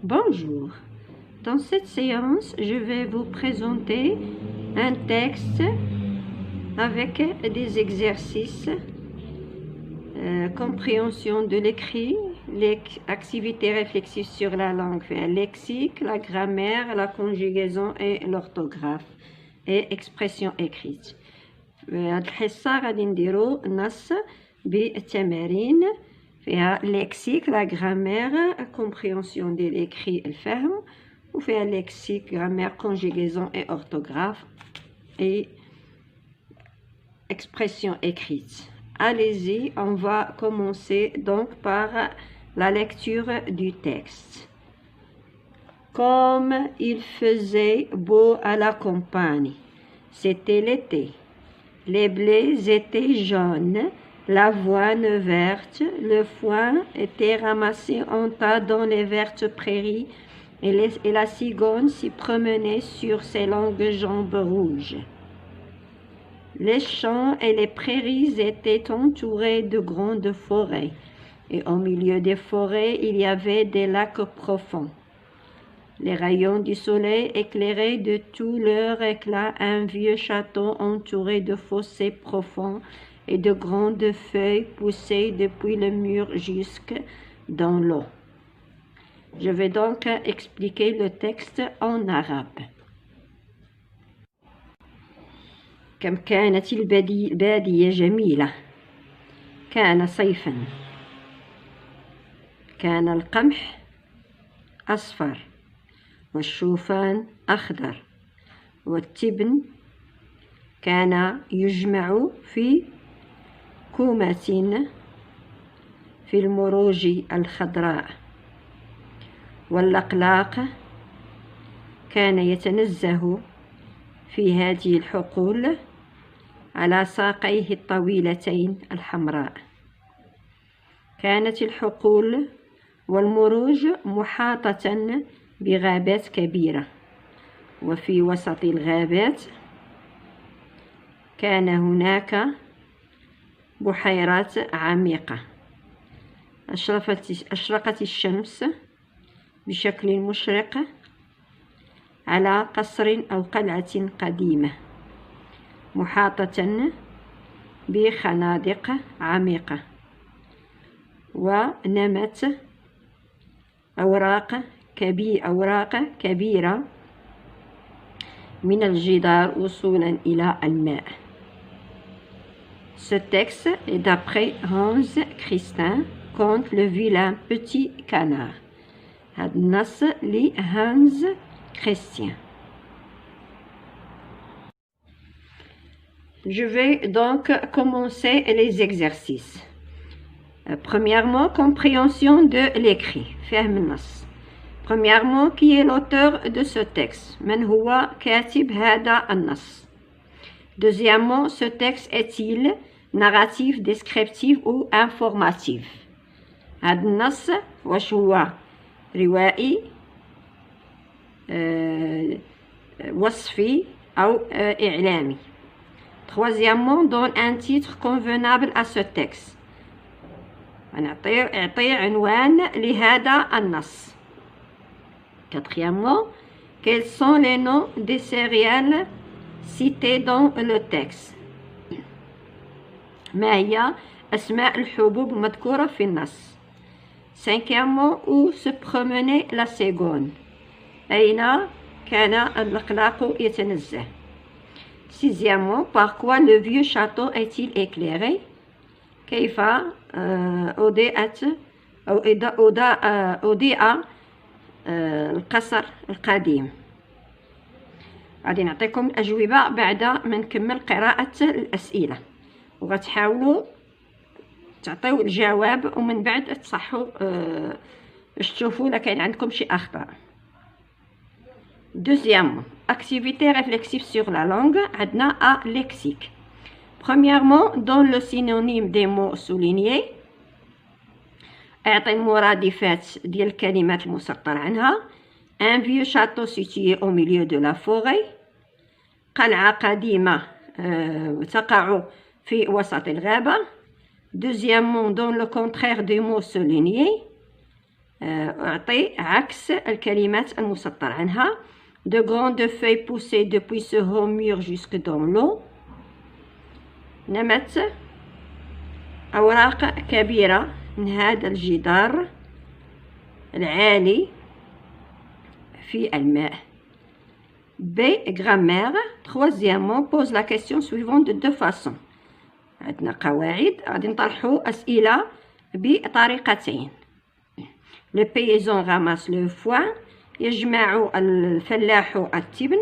Bonjour. Dans cette séance, je vais vous présenter un texte avec des exercices, compréhension de l'écrit, les activités réflexives sur la langue, le lexique, la grammaire, la conjugaison et l'orthographe et expression écrite. هاد الحصة غادي نديرو نص بالتمارين فيها lexique, la grammaire, compréhension de l'écrit, الفهم, وفيها lexique, grammaire, conjugaison et orthographe et expression écrite. Allez-y, on va commencer donc par la lecture du texte. Comme il faisait beau à la campagne, c'était l'été. Les blés étaient jaunes, l'avoine verte, le foin était ramassé en tas dans les vertes prairies et la cigogne s'y promenait sur ses longues jambes rouges. Les champs et les prairies étaient entourés de grandes forêts, et au milieu des forêts il y avait des lacs profonds. Les rayons du soleil éclairaient de tout leur éclat un vieux château entouré de fossés profonds et de grandes feuilles poussées depuis le mur jusque dans l'eau. Je vais donc expliquer le texte en arabe. كم كانت البادية جميلة. كان صيفا. كان القمح أصفر والشوفان أخضر والتبن كان يجمع في كومة في المروج الخضراء واللقلاق كان يتنزه في هذه الحقول على ساقيه الطويلتين الحمراء. كانت الحقول والمروج محاطة بغابات كبيرة، وفي وسط الغابات كان هناك بحيرات عميقة. أشرقت الشمس بشكل مشرق على قصر أو قلعة قديمة محاطة بخنادق عميقة، ونمت أوراق كبيرة من الجدار وصولا إلى الماء. Ce texte est d'après Hans Christian conte Le vilain petit canard. هاد النص لهانز Christian. Je vais donc commencer les exercices. Premièrement, compréhension de l'écrit. فهم النص. Premièrement, qui est l'auteur de ce texte? من هو كاتب هذا النص? Deuxièmement, ce texte est-il narratif, descriptif ou informatif? هذا النص واش هو روائي وصفي أو إعلامي. Troisièmement, donne un titre convenable à ce texte. اعطي عنوان لهذا النص. Quatrièmement, quels sont les noms des céréales cités dans le texte? ما هي أسماء الحبوب المذكورة في النص. Cinquièmement, où se promenait la cigogne? أين كان اللقلاق يتنزه. Sixièmement, par quoi le vieux château est-il éclairé? كيف أضيء القصر القديم. غادي نعطيكم الأجوبة بعد ما نكمل قراءة الأسئلة، وغتحاولوا تعطيو الجواب ومن بعد تصحوا باش تشوفوا إلا كاين عندكم شي أخطاء. Deuxièmement, activité réflexive sur la langue. عندنا à lexique. Premièrement, dans le synonyme des mots soulignés. اعطي المرادفات ديال الكلمات المسطر عنها. Un vieux château situé au milieu de la forêt. قلعة قديمة تقع في وسط الغابة. Deuxièmement, dans le contraire des mots soulignés. أعطي عكس الكلمات المسطر عنها. De grandes feuilles poussaient depuis ce haut mur jusque dans l'eau. نمت أوراق كبيرة من هذا الجدار العالي في الماء. B. Grammaire. Troisièmement, pose la question suivante de deux façons. عندنا قواعد غادي نطرحوا أسئلة بطريقتين. Le paysan ramasse le foin. يجمع الفلاح التبن.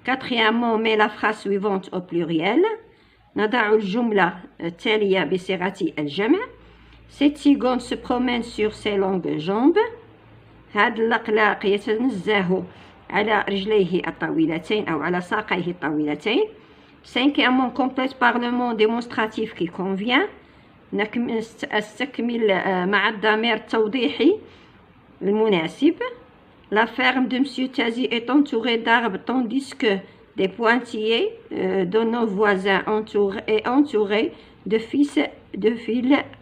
Quatrièmement, met la phrase suivante au pluriel. نضع الجملة التالية بصيغة الجمع. Cette cigogne se promène sur ses longues jambes. هذا اللقلاق يتنزه على رجليه الطويلتين أو على ساقيه الطويلتين. Cinquièmement, complète par le mot démonstratif qui convient. استكمل مع الضمير التوضيحي المناسب. La ferme de Monsieur Tazi est entourée d'arbres tandis que des pointillés de nos voisins est entourés de fils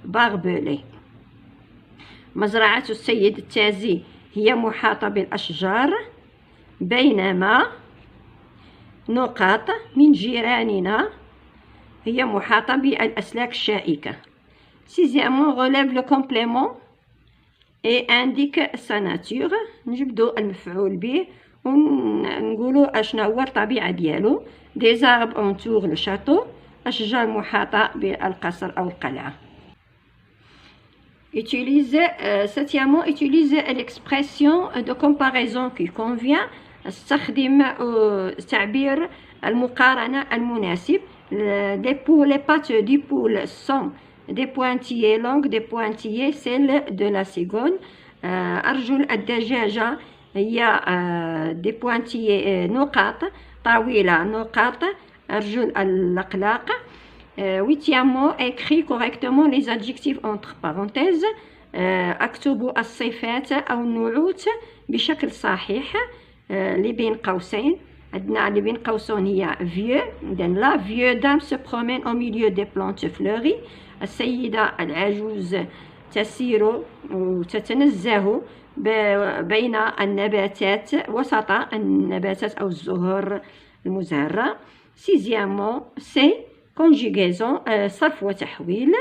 barbelés. مزرعة السيد التازي هي محاطة بالأشجار. بينما نقاط من جيراننا هي محاطة بالأسلاك الشائكة. Sixièmement, relève le complément et indique sa nature. نجبدو المفعول به ونقولوا اشنا هو الطبيعة ديالو. Des arbres entourent le château. أشجار محاطة بالقصر أو القلعة. Septièmement, utilise l'expression de comparaison qui convient. استخدم تعبير المقارنة المناسب. Les pattes du poule sont des pointillés longs, des pointillés celles de la cigogne. أرجل الدجاجة هي des pointillés نقاط طويلة نقاط أرجل اللقلاق. Huitièmement, écrit correctement les adjectifs entre parenthèses. أكتب الصفات أو النعوت بشكل صحيح اللي بين قوسين. عندنا اللي بين قوسين هي vieux. إذن la vieux dame se promène au milieu des plantes fleuries. السيدة العجوز تسير وتتنزه بين النباتات وسط النباتات أو الزهور المزهرة. Sixièmement, c'est conjugaison صرف وتحويل.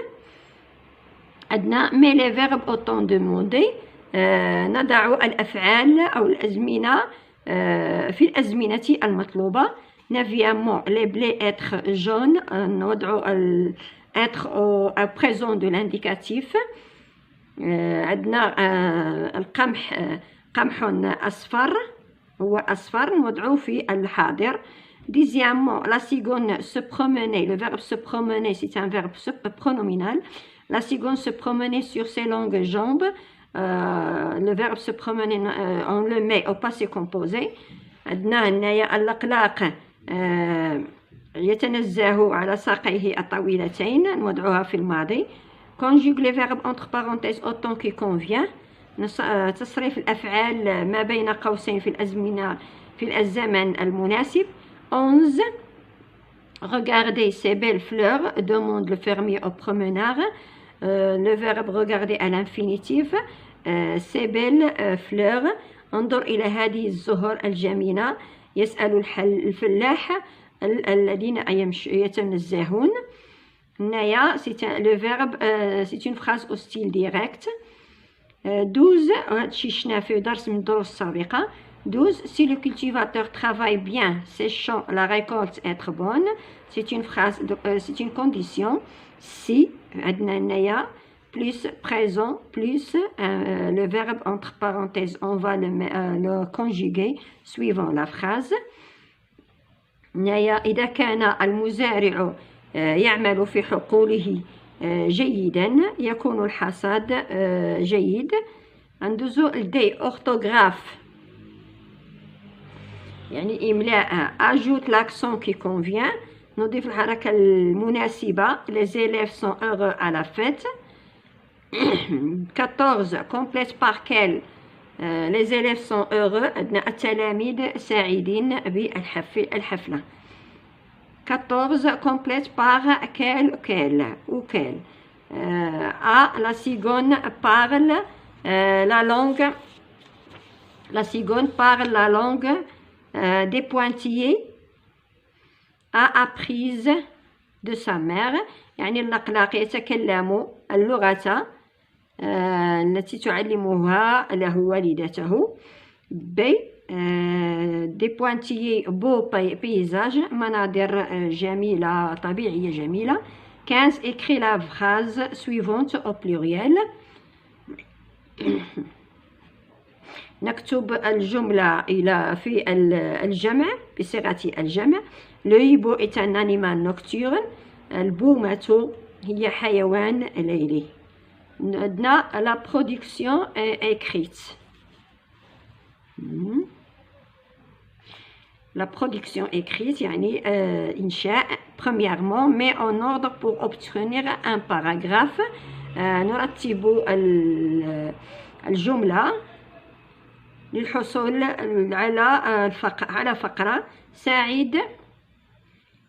عندنا mais les verbes au temps demandé. نضع الأفعال أو الأزمنة في الأزمنة المطلوبة. Neuvièmement, les blés être jaune. نوضع être au présent de l'indicatif. عندنا القمح قمح أصفر هو أصفر نوضعوه في الحاضر. Dixièmement, la cigogne se promenait. Le verbe se promener, c'est un verbe pronominal. La cigogne se promenait sur ses longues jambes. Le verbe se promener, on le met au passé composé. عندنا هنايا اللقلاق يتنزه على ساقيه الطويلتين نوضعوها في الماضي. Conjugue les verbes entre parenthèses au temps qui convient. تصريف الأفعال ما بين قوسين في الأزمنة في الزمن المناسب. 11. Regardez ces belles fleurs, demande le fermier au promeneur. Le verbe regarder à l'infinitif. Ces belles fleurs. انظر إلى هذه الزهور الجميلة. يسأل الفلاح الذين يتنزهون. هنايا le verbe c'est une phrase au style direct. 12. هادشي شفناه في درس من الدروس السابقة. 12. Si le cultivateur travaille bien ses champs, la récolte être bonne. C'est une phrase, c'est une condition. Si عندنا هنايا plus présent plus le verbe entre parenthèses on va le conjuguer suivant la phrase. هنايا إذا كان المزارع يعمل في حقوله جيدا يكون الحصاد جيد. ندوزو لدي orthographe يعني إملاء. ajoute l'accent qui convient. نضيف الحركة المناسبة. les élèves sont heureux à la fête. 14. complète par quel les élèves sont heureux. عندنا التلاميذ سعيدين بالحفلة. 14. complète par quel ou quel. A. la cigogne parle La cigogne parle la langue des pointillés a apprise de sa mère. يعني الأقلاق يتكلم اللغة التي تعلمها له والدته. des pointillés beaux paysages مناظر جميلة طبيعية جميلة. 15 écrit la phrase suivante au pluriel. نكتب الجملة في الجمع بصيغة الجمع. Le hibou est un animal nocturne. البومة هي حيوان ليلي. عندنا la production écrite. La production écrite يعني إنشاء. Premièrement, met en ordre pour obtenir un paragraphe. نرتب الجملة للحصول على فقرة. سعيد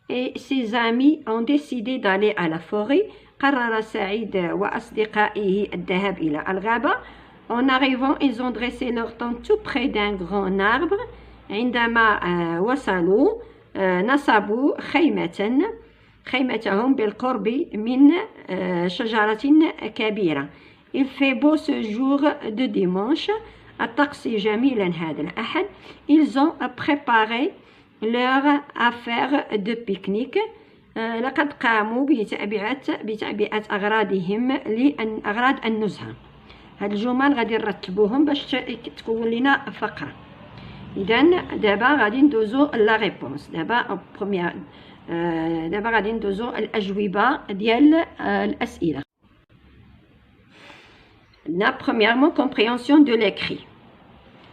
et ses amis ont décidé d'aller à la forêt. قرر سعيد وأصدقائه الذهاب إلى الغابة. En arrivant, ils ont dressé leur tente tout près d'un grand arbre. عندما وصلوا نصبوا خيمتهم بالقرب من شجرة كبيرة. Il fait beau ce jour de dimanche. الطقس جميلا هذا الأحد. Ils ont préparé leur affaire de pique-nique. لقد قاموا بتعبئة أغراضهم لأغراض النزهة. هاد الجمل غادي نرتبوهم باش تكون لنا فقرة. إذن دابا غادي ندوزو لا ريبونس. دابا غادي ندوزو الأجوبة ديال الأسئلة. Premièrement, compréhension de l'écrit.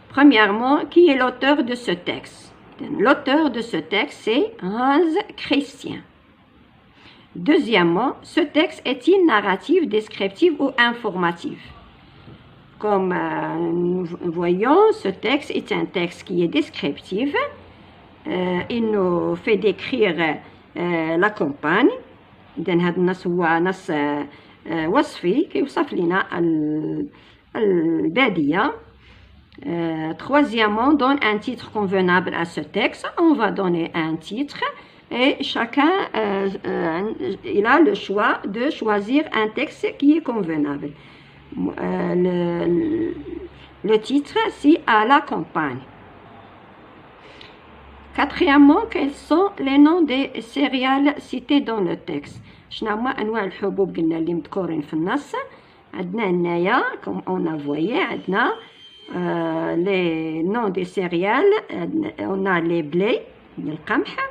Premièrement, qui est l'auteur de ce texte? L'auteur de ce texte, c'est Hans Christian. Deuxièmement, ce texte est-il narratif, descriptif ou informatif? Comme nous voyons, ce texte est un texte qui est descriptif. Il nous fait décrire la campagne. إذن هذا النص هو نص وصفي كيوصف لنا البادية. Troisièmement, donne un titre convenable à ce texte. On va donner un titre et chacun il a le choix de choisir un texte qui est convenable. Le titre, c'est à la campagne. Quatrièmement, quels sont les noms des céréales cités dans le texte? شنو هما انواع الحبوب قلنا اللي مذكورين في النص؟ عندنا هنايا كوم اون افويي عندنا لي نون دي سيريال. عندنا لي بلي القمح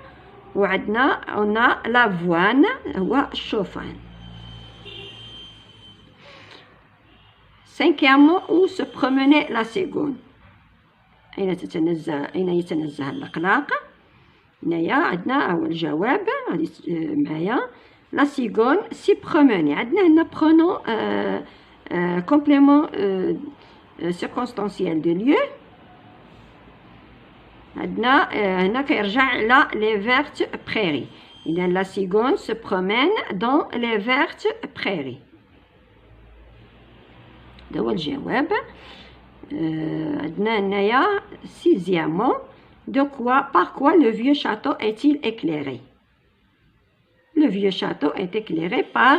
وعندنا لافوان هو الشوفان. Cinquièmement, où se promenait la cigogne? أين يتنزه الأقلاق؟ هنايا عندنا هو الجواب غادي معايا. La cigogne s'y promenait. عندنا هنا pronom complément circonstanciel de lieu. عندنا هنا كيرجع على les vertes prairies. إذا la cigogne se promène dans les vertes prairies. هذا هو الجواب. عندنا هنايا sixièmement, par quoi le vieux château est-il éclairé? Le vieux château est éclairé par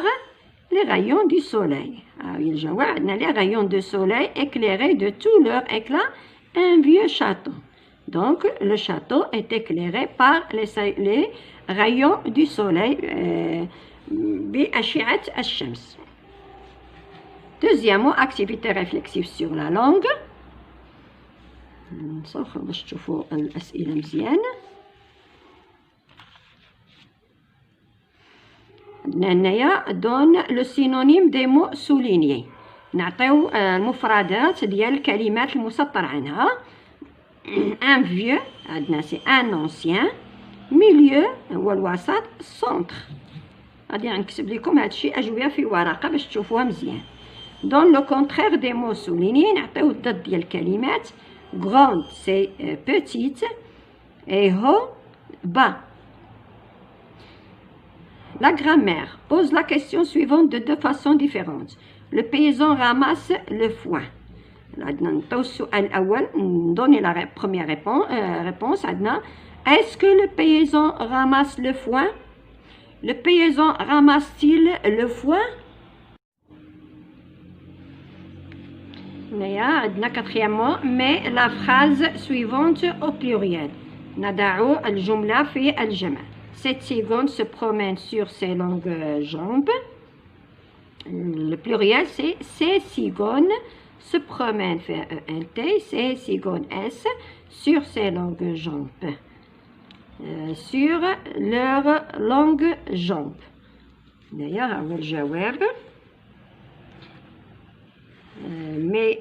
les rayons du soleil. الجواب عندنا les rayons du soleil éclairés de tout leur éclat un vieux château. Donc le château est éclairé par les rayons du soleil بأشعة الشمس. Deuxièmement, activité réflexive sur la langue. نصوخ باش تشوفوا الأسئلة مزيان. هنايا دون لو سينونيم دي مو سولينيي. نعطيو المفردات ديال الكلمات المسطر عنها. ان فيو عندنا سي ان اونسيان. ميليو هو الوسط. سونتر غادي نكتب لكم هادشي أجوبة في ورقة باش تشوفوها مزيان. Dans le contraire des mots soulignés, نعطيو الضد ديال الكلمات. Grande, c'est petite. Et haut, bas. La grammaire pose la question suivante de deux façons différentes. Le paysan ramasse le foin. نعطيو السؤال الأول ندوني la première réponse عندنا est-ce que le paysan ramasse le foin? Le paysan ramasse-t-il le foin? عندنا quatrièmement mais la phrase suivante au pluriel نضع الجملة في الجمع. Cette cigogne se promène sur ses longues jambes. Le pluriel c'est ces cigognes se promènent, fait ENT, ces cigognes S sur ses longues jambes. Sur leurs longues jambes. D'ailleurs, on va le jawab. Mais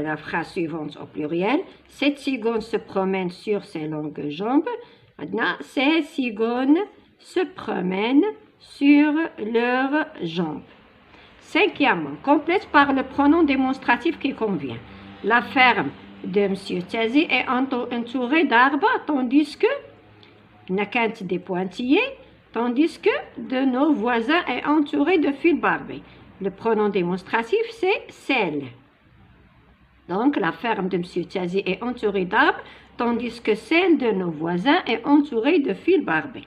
la phrase suivante au pluriel, cette cigogne se promène sur ses longues jambes. Maintenant, ces cigognes se promènent sur leurs jambes. Cinquièmement, complète par le pronom démonstratif qui convient. La ferme de M. Tazi est entourée d'arbres, tandis que Nakant des pointillés, tandis que de nos voisins est entouré de fils barbés. Le pronom démonstratif, c'est celle. Donc, la ferme de M. Tazi est entourée d'arbres, tandis que celle de nos voisins est entourée de fils barbés.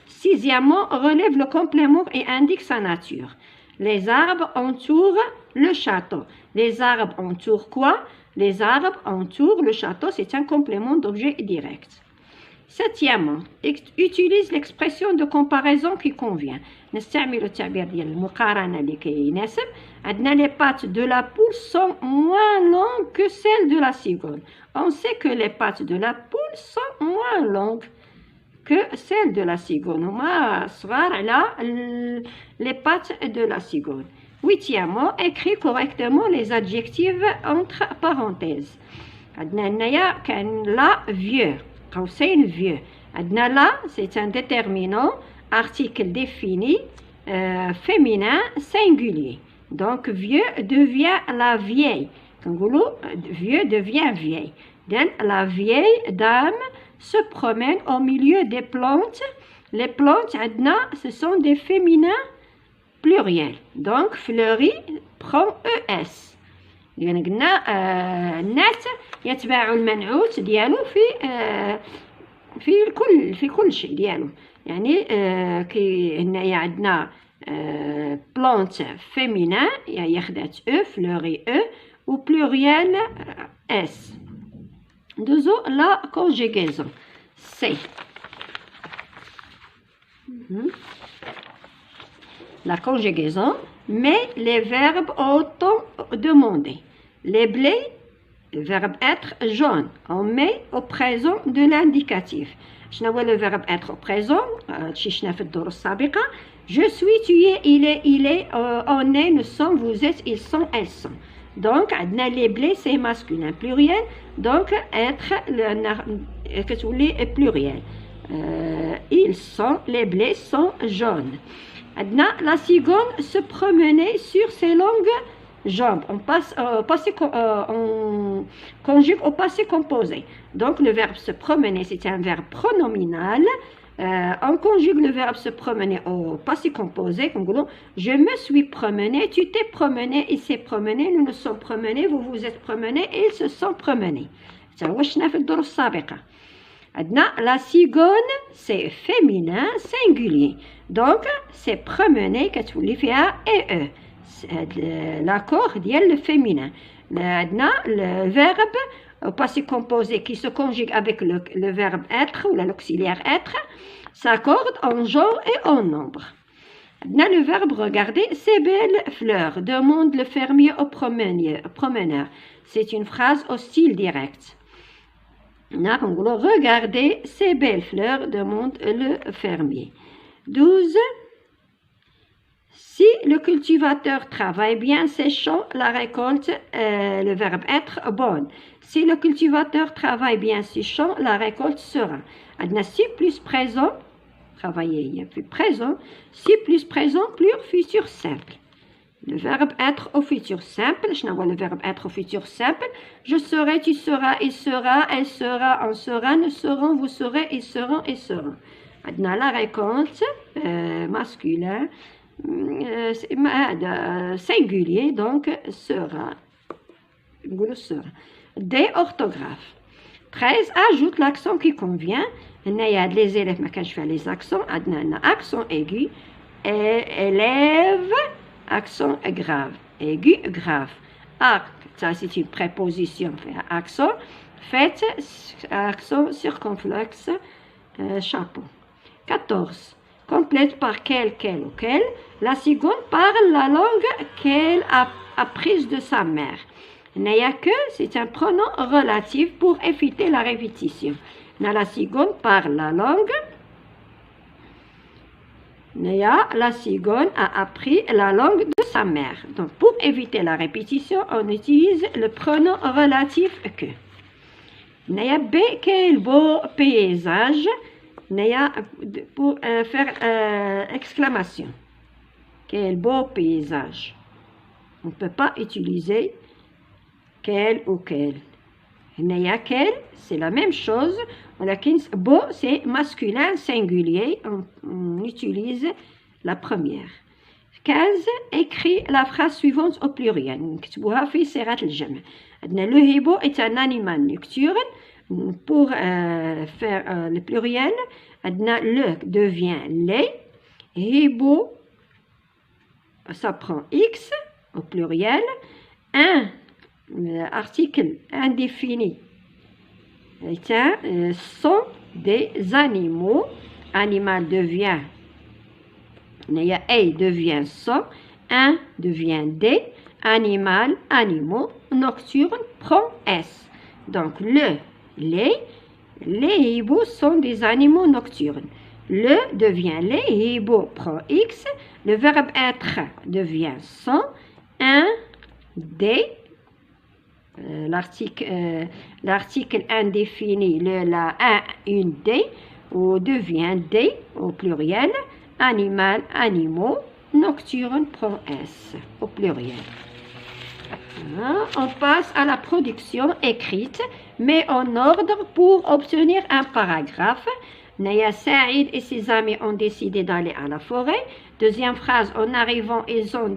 Sixièmement, relève le complément et indique sa nature. Les arbres entourent le château. Les arbres entourent quoi? Les arbres entourent le château, c'est un complément d'objet direct. Septièmement, utilise l'expression de comparaison qui convient. نستعمل التعبير ديال المقارنة اللي كيناسب. عندنا les pattes de la poule sont moins longues que celles de la cigogne. On sait que les pattes de la poule sont moins longues que celles de la cigogne. هما صغار على les pattes de la cigogne. Huitièmement, écris correctement les adjectifs entre parenthèses. عندنا هنايا كان لا vieux. قوسين vieux. عندنا لا c'est un déterminant article défini féminin singulier. Donc vieux devient la vieille. كنقولوا vieux devient vieille. Donc la vieille dame se promène au milieu des plantes. Les plantes عندنا ce sont des féminins pluriels. Donc fleury prend ES. يعني قلنا الناس يتبع المنعوت ديالو في كل شيء ديالو. يعني كي هنايا عندنا بلانت فيمينان يعني خدات او فلوري او و بلوريال اس. دوزو لا كونجيغيزون سي. La conjugaison met les verbes au temps demandé. Les blés, le verbe être jaune, on met au présent de l'indicatif. شنو هو le verbe être au présent شفنا في الدروس السابقة. Je suis, tu es, il est, on est, nous sommes, vous êtes, ils sont, elles sont. Donc عندنا les blés c'est masculin pluriel. Donc être كتولي pluriel. Ils sont, les blés sont jaunes. La cigogne se promenait sur ses longues jambes. On conjugue au passé composé. Donc le verbe se promener, c'est un verbe pronominal. On conjugue le verbe se promener au passé composé. Je me suis promené, tu t'es promené, il s'est promené, nous nous sommes promenés, vous vous êtes promenés, ils se sont promenés. Ça هو شفنا في الدروس السابقة. La cigogne, c'est féminin singulier. Donc, c'est promener كتولي فيها EE. L'accord ديال le féminin. Le verbe au passé composé qui se conjugue avec le verbe être ou l'auxiliaire être s'accorde en genre et en nombre. Le verbe regarder ces belles fleurs demande le fermier au promeneur. C'est une phrase au style direct. Regardez ces belles fleurs demande le fermier. 12. Si le cultivateur travaille bien ses champs, la récolte, le verbe être, bonne. Si le cultivateur travaille bien ses champs, la récolte sera. Si plus présent, travailler, plus présent. Si plus présent, plus futur simple. Le verbe être au futur simple. Je n'envoie le verbe être au futur simple. Je serai, tu seras, il sera, elle sera, on sera, nous serons, vous serez, ils seront, ils seront. La récolte masculin singulier donc sera. D. Orthographe. 13. Ajoute l'accent qui convient. Il y a les élèves qui font les accents. Accent aigu. Élève, accent grave. Aigu, grave. Ça c'est une préposition. Accent. Faites accent circonflexe. Chapeau. 14. Complète par quel ou quel. La seconde parle la langue qu'elle a apprise de sa mère. Il n'y a que, c'est un pronom relatif pour éviter la répétition. La seconde parle la langue. La seconde a appris la langue de sa mère. Donc, pour éviter la répétition, on utilise le pronom relatif que. Il y a B, quel beau paysage. Pour faire exclamation. Quel beau paysage. On ne peut pas utiliser quel ou quel. Naya quel, c'est la même chose. Beau, c'est masculin singulier. On utilise la première. 15. Écrit la phrase suivante au pluriel. Le hibou est un animal nocturne. Pour faire le pluriel, le devient les. Hibou, ça prend X au pluriel. Un article indéfini sont des animaux. Animal devient, A devient sont. Un devient des. Animal, animaux. Nocturne prend S. Donc les hiboux sont des animaux nocturnes. Le devient les, hibou prend X. Le verbe être devient sont. Un, des. L'article indéfini, la un, une des, ou devient des au pluriel. Animal, animaux. Nocturne prend S au pluriel. On passe à la production écrite, mais en ordre pour obtenir un paragraphe. Naya Saïd et ses amis ont décidé d'aller à la forêt. Deuxième phrase, en arrivant, ils ont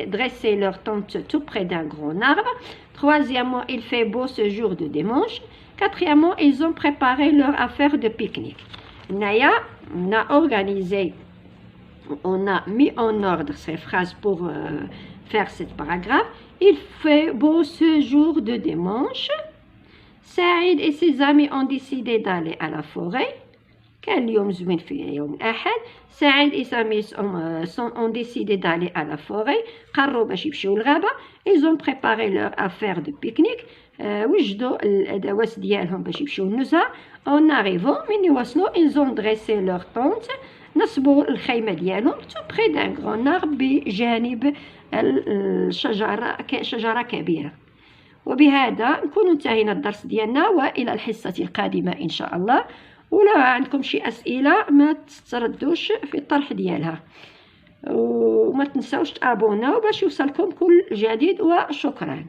dressé leur tente tout près d'un grand arbre. Troisièmement, il fait beau ce jour de dimanche. Quatrièmement, ils ont préparé leur affaire de pique-nique. Naya, on a mis en ordre ces phrases pour faire ce paragraphe. Il fait beau ce jour de dimanche. Saïd et ses amis ont décidé d'aller à la forêt. كان اليوم زوين في يوم الأحد. سعيد et ses amis ont décidé d'aller à la forêt. قرروا باش يمشيو للغابة. Ils ont préparé leur affaire de pique-nique. وجدوا الأدوات ديالهم باش يمشيو للنزهة. En arrivant, من يوصلوا, ils ont dressé leur tente. نصبوا الخيمة ديالهم tout près d'un grand arbre بجانب شجرة كبيرة. وبهذا نكون انتهينا الدرس ديالنا، وإلى الحصة القادمة إن شاء الله. ولا عندكم شي أسئلة ما تتردوش في الطرح ديالها، وما تنسوش تابوناو باش يوصلكم كل جديد، وشكرا.